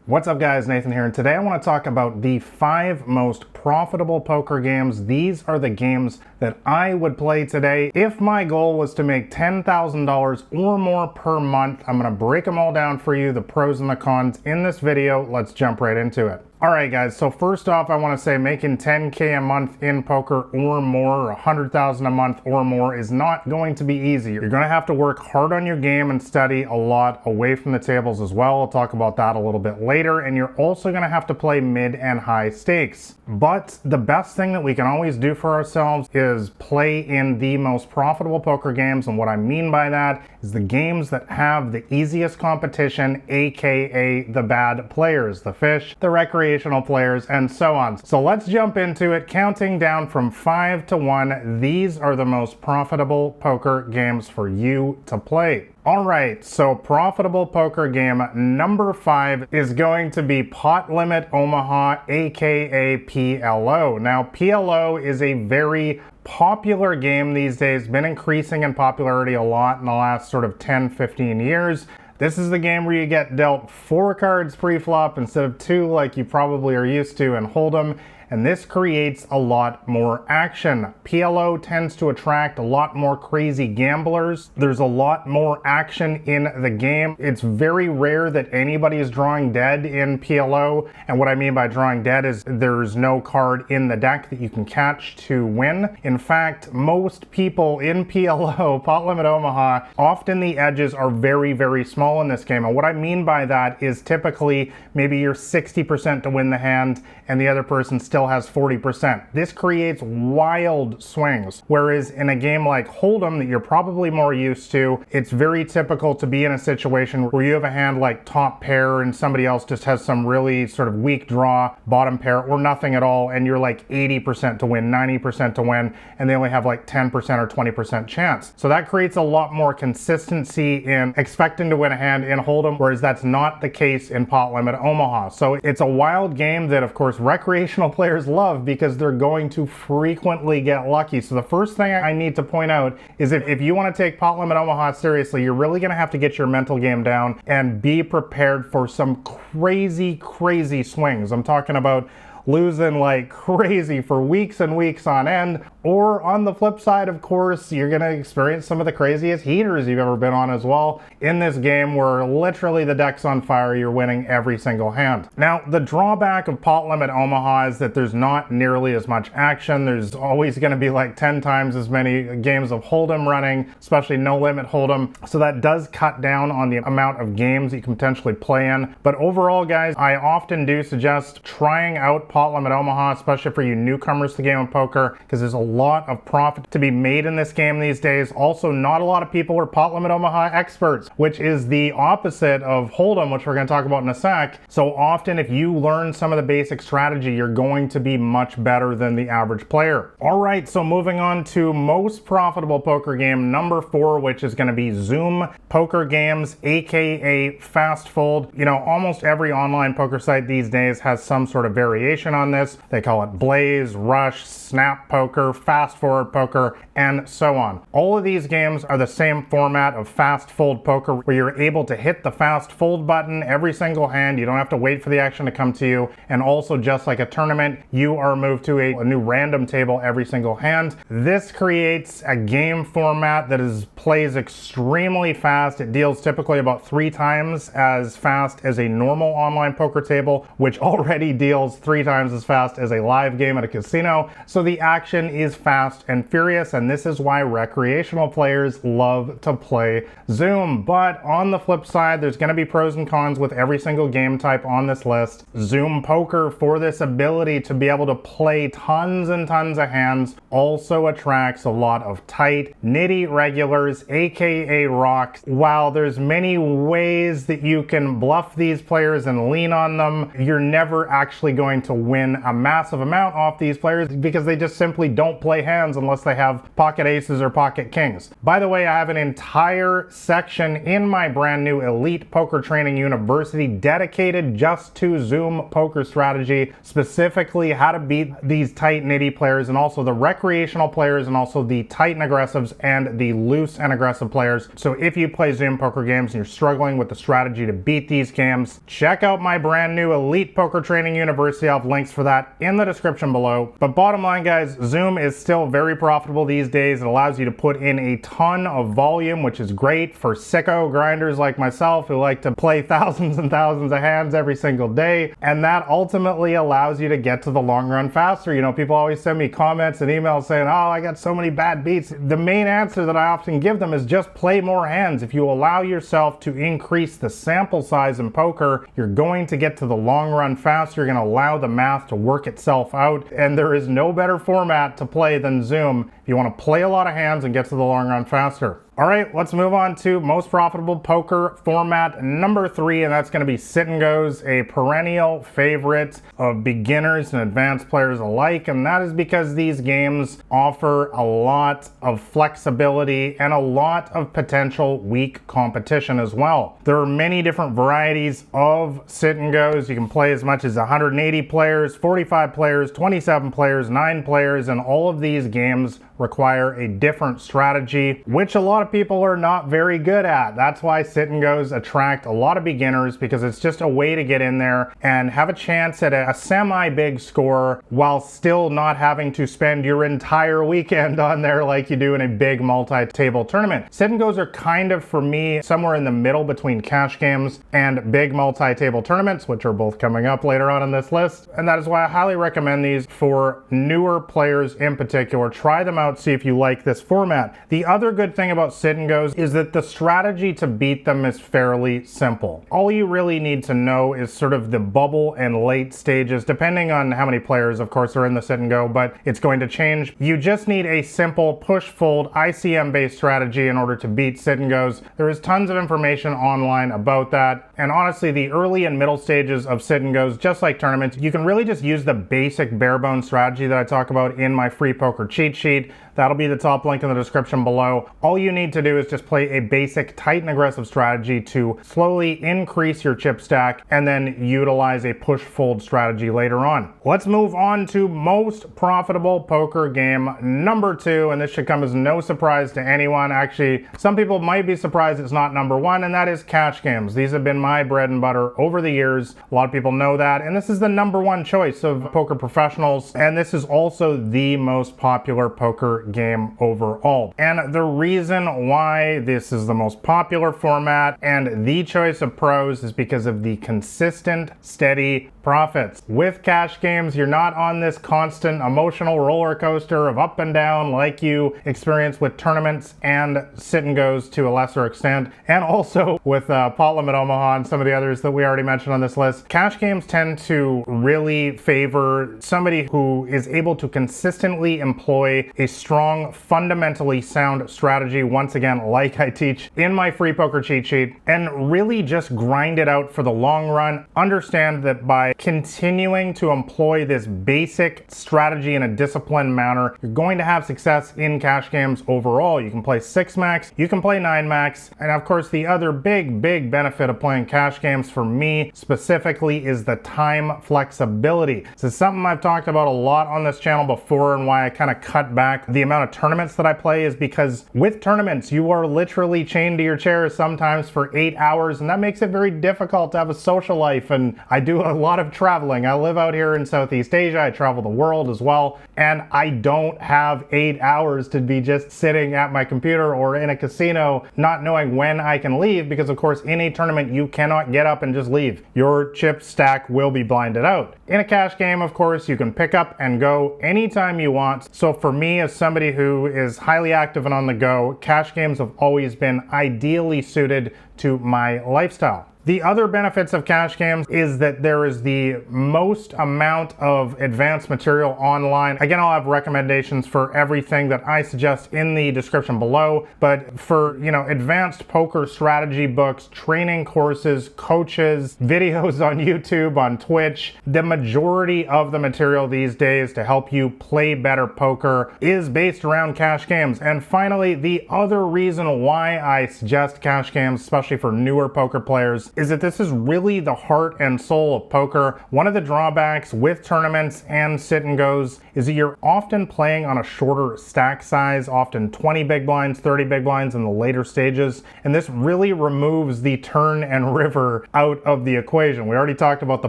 What's up guys, Nathan here, and today I want to talk about the 5 most profitable poker games. These are the games that I would play today if my goal was to make $10,000 or more per month. I'm going to break them all down for you, the pros and the cons in this video. Let's jump right into it. Alright guys, so first off I want to say making 10K a month in poker or more, or 100,000 a month or more is not going to be easy. You're going to have to work hard on your game and study a lot away from the tables as well. I'll talk about that a little bit later, and you're also going to have to play mid and high stakes. But the best thing that we can always do for ourselves is play in the most profitable poker games, and what I mean by that is the games that have the easiest competition, aka the bad players, the fish, the recreational players, and so on. So let's jump into it, counting down from 5 to 1. These are the most profitable poker games for you to play. Alright, so profitable poker game number 5 is going to be Pot Limit Omaha, aka PLO. Now, PLO is a very popular game these days, been increasing in popularity a lot in the last sort of 10-15 years. This is the game where you get dealt 4 cards pre-flop instead of 2 like you probably are used to in Hold'em, and this creates a lot more action. PLO tends to attract a lot more crazy gamblers. There's a lot more action in the game. It's very rare that anybody is drawing dead in PLO, and what I mean by drawing dead is there's no card in the deck that you can catch to win. In fact, most people in PLO, Pot Limit Omaha, often the edges are very, very small in this game, and what I mean by that is typically maybe you're 60% to win the hand and the other person still has 40%. This creates wild swings. Whereas in a game like Hold'em that you're probably more used to, it's very typical to be in a situation where you have a hand like top pair and somebody else just has some really sort of weak draw, bottom pair, or nothing at all, and you're like 80% to win, 90% to win, and they only have like 10% or 20% chance. So that creates a lot more consistency in expecting to win a hand in Hold'em, whereas that's not the case in Pot Limit Omaha. So it's a wild game that, of course, recreational players love because they're going to frequently get lucky. So the first thing I need to point out is if you want to take Pot Limit Omaha seriously, you're really going to have to get your mental game down and be prepared for some crazy, crazy swings. I'm talking about losing like crazy for weeks and weeks on end. Or on the flip side, of course, you're going to experience some of the craziest heaters you've ever been on as well in this game, where literally the deck's on fire, you're winning every single hand. Now, the drawback of Pot Limit Omaha is that there's not nearly as much action. There's always going to be like 10 times as many games of Hold'em running, especially no limit Hold'em. So that does cut down on the amount of games you can potentially play in. But overall, guys, I often do suggest trying out Pot Limit Omaha, especially for you newcomers to the game of poker, because there's a lot of profit to be made in this game these days. Also, not a lot of people are Pot Limit Omaha experts, which is the opposite of Hold'em, which we're going to talk about in a sec. So often, if you learn some of the basic strategy, you're going to be much better than the average player. All right, so moving on to most profitable poker game number 4, which is going to be Zoom Poker Games, aka Fast Fold. You know, almost every online poker site these days has some sort of variation on this. They call it Blaze, Rush, Snap Poker, Fast Forward Poker, and so on. All of these games are the same format of fast fold poker, where you're able to hit the fast fold button every single hand. You don't have to wait for the action to come to you. And also, just like a tournament, you are moved to a new random table every single hand. This creates a game format that plays extremely fast. It deals typically about 3 times as fast as a normal online poker table, which already deals 3 times as fast as a live game at a casino. So the action is fast and furious, and this is why recreational players love to play Zoom. But on the flip side, there's going to be pros and cons with every single game type on this list. Zoom Poker, for this ability to be able to play tons and tons of hands, also attracts a lot of tight, nitty regulars, aka rocks. While there's many ways that you can bluff these players and lean on them, you're never actually going to win a massive amount off these players because they just simply don't play hands unless they have pocket aces or pocket kings. By the way, I have an entire section in my brand new Elite Poker Training University dedicated just to Zoom poker strategy, specifically how to beat these tight nitty players and also the recreational players and also the tight and aggressives and the loose and aggressive players. So if you play Zoom poker games and you're struggling with the strategy to beat these games, check out my brand new Elite Poker Training University. I'll have links for that in the description below. But bottom line, guys, Zoom is still very profitable these days. It allows you to put in a ton of volume, which is great for sicko grinders like myself who like to play thousands and thousands of hands every single day. And that ultimately allows you to get to the long run faster. You know, people always send me comments and emails saying, oh, I got so many bad beats. The main answer that I often give them is just play more hands. If you allow yourself to increase the sample size in poker, you're going to get to the long run faster. You're going to allow the math to work itself out. And there is no better format to play than Zoom if you want to play a lot of hands and get to the long run faster. All right, let's move on to most profitable poker format number 3, and that's going to be sit and goes, a perennial favorite of beginners and advanced players alike, and that is because these games offer a lot of flexibility and a lot of potential weak competition as well. There are many different varieties of sit and goes. You can play as much as 180 players, 45 players, 27 players, 9 players, and all of these games require a different strategy, which a lot of people are not very good at. That's why sit and goes attract a lot of beginners, because it's just a way to get in there and have a chance at a semi-big score while still not having to spend your entire weekend on there like you do in a big multi-table tournament. Sit and goes are kind of, for me, somewhere in the middle between cash games and big multi-table tournaments, which are both coming up later on in this list. And that is why I highly recommend these for newer players in particular. Try them out, see if you like this format. The other good thing about sit and goes is that the strategy to beat them is fairly simple. All you really need to know is sort of the bubble and late stages, depending on how many players, of course, are in the sit and go, but it's going to change. You just need a simple push fold ICM based strategy in order to beat sit and goes. There is tons of information online about that. And honestly, the early and middle stages of sit and goes, just like tournaments, you can really just use the basic bare bones strategy that I talk about in my free poker cheat sheet. That'll be the top link in the description below. All you need to do is just play a basic tight and aggressive strategy to slowly increase your chip stack and then utilize a push fold strategy later on. Let's move on to most profitable poker game number 2, and this should come as no surprise to anyone. Actually, some people might be surprised it's not number 1, and that is cash games. These have been my bread and butter over the years. A lot of people know that, and this is the number 1 choice of poker professionals, and this is also the most popular poker game overall. And the reason why this is the most popular format and the choice of pros is because of the consistent, steady profits. With cash games, you're not on this constant emotional roller coaster of up and down like you experience with tournaments and sit and goes to a lesser extent, and also with Limit Omaha and some of the others that we already mentioned on this list. Cash games tend to really favor somebody who is able to consistently employ a strong, fundamentally sound strategy, once again, like I teach in my free poker cheat sheet, and really just grind it out for the long run. Understand that by continuing to employ this basic strategy in a disciplined manner, you're going to have success in cash games overall. You can play 6 max, you can play 9 max, and of course the other big benefit of playing cash games for me specifically is the time flexibility. This is something I've talked about a lot on this channel before, and why I kind of cut back the amount of tournaments that I play is because with tournaments you are literally chained to your chair sometimes for 8 hours, and that makes it very difficult to have a social life. And I do a lot of traveling. I live out here in Southeast Asia. I travel the world as well, and I don't have 8 hours to be just sitting at my computer or in a casino not knowing when I can leave, because of course in a tournament you cannot get up and just leave. Your chip stack will be blinded out. In a cash game, of course, you can pick up and go anytime you want. So for me, as somebody who is highly active and on the go, cash games have always been ideally suited to my lifestyle. The other benefits of cash games is that there is the most amount of advanced material online. Again, I'll have recommendations for everything that I suggest in the description below, but for, advanced poker strategy books, training courses, coaches, videos on YouTube, on Twitch, the majority of the material these days to help you play better poker is based around cash games. And finally, the other reason why I suggest cash games, especially for newer poker players, is that this is really the heart and soul of poker. One of the drawbacks with tournaments and sit and goes is that you're often playing on a shorter stack size, often 20 big blinds, 30 big blinds in the later stages, and this really removes the turn and river out of the equation. We already talked about the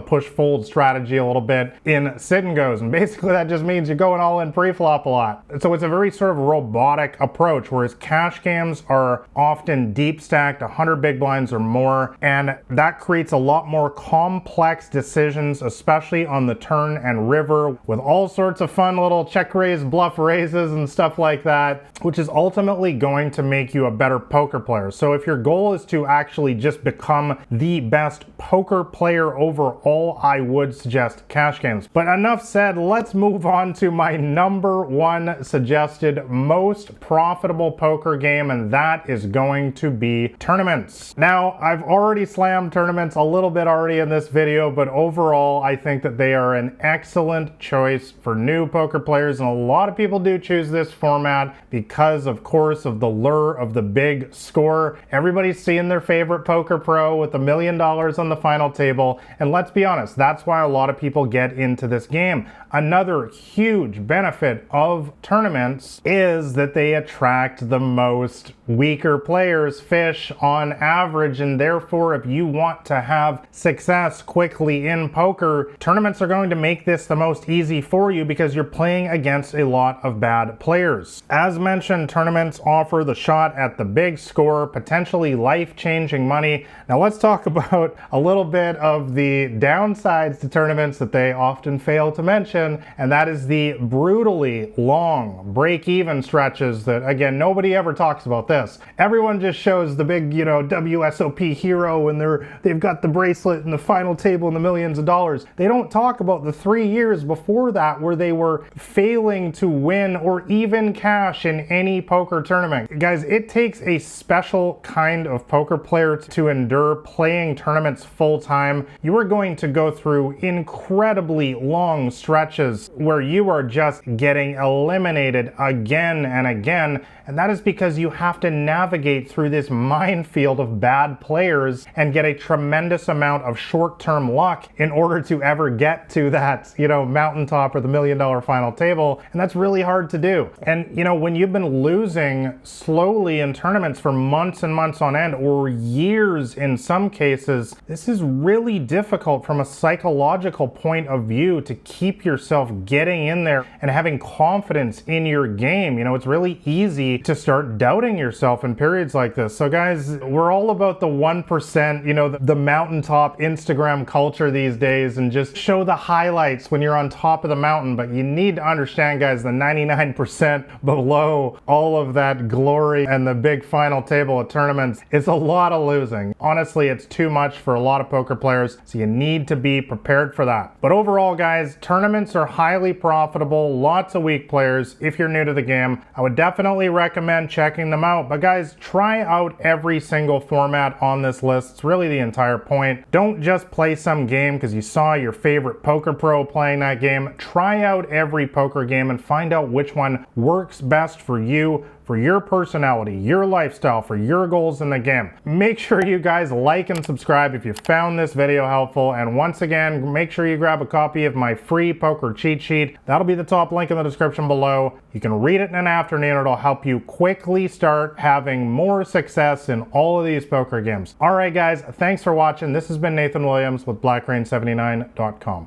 push-fold strategy a little bit in sit and goes, and basically that just means you're going all in pre-flop a lot. So it's a very sort of robotic approach, whereas cash games are often deep stacked, 100 big blinds or more, and that creates a lot more complex decisions, especially on the turn and river, with all sorts of fun little check raise, bluff raises and stuff like that, which is ultimately going to make you a better poker player. So if your goal is to actually just become the best poker player overall, I would suggest cash games. But enough said, let's move on to my number one suggested most profitable poker game, and that is going to be tournaments. Now, I've already slammed tournaments a little bit already in this video, but overall, I think that they are an excellent choice for new poker players, and a lot of people do choose this format because, of course, of the lure of the big score. Everybody's seeing their favorite poker pro with $1 million on the final table, and let's be honest, that's why a lot of people get into this game. Another huge benefit of tournaments is that they attract the most weaker players, fish on average, and therefore if you want to have success quickly in poker, tournaments are going to make this the most easy for you because you're playing against a lot of bad players. As mentioned, tournaments offer the shot at the big score, potentially life-changing money. Now let's talk about a little bit of the downsides to tournaments that they often fail to mention, and that is the brutally long break-even stretches that, again, nobody ever talks about this. Everyone just shows the big, WSOP hero and they've got the bracelet and the final table and the millions of dollars. They don't talk about the 3 years before that where they were failing to win or even cash in any poker tournament. Guys, it takes a special kind of poker player to endure playing tournaments full time. You are going to go through incredibly long stretches where you are just getting eliminated again and again, and that is because you have to navigate through this minefield of bad players and get a tremendous amount of short-term luck in order to ever get to that, mountaintop or the $1 million final table, and that's really hard to do. And when you've been losing slowly in tournaments for months and months on end, or years in some cases, this is really difficult from a psychological point of view to keep yourself getting in there and having confidence in your game. It's really easy to start doubting yourself in periods like this. So guys, we're all about the 1%, the mountaintop Instagram culture these days, and just show the highlights when you're on top of the mountain. But you need to understand, guys, the 99% below all of that glory and the big final table at tournaments is a lot of losing. Honestly, it's too much for a lot of poker players, so you need to be prepared for that. But overall, guys, tournaments are highly profitable, lots of weak players. If you're new to the game, I would definitely recommend checking them out. But guys, try out every single format on this list. It's really the entire point. Don't just play some game because you saw your favorite poker pro playing that game. Try out every poker game and find out which one works best for you, for your personality, your lifestyle, for your goals in the game. Make sure you guys like and subscribe if you found this video helpful, and once again, make sure you grab a copy of my free poker cheat sheet. That'll be the top link in the description below. You can read it in an afternoon. It'll help you quickly start having more success in all of these poker games. All right, guys, thanks for watching. This has been Nathan Williams with BlackRain79.com.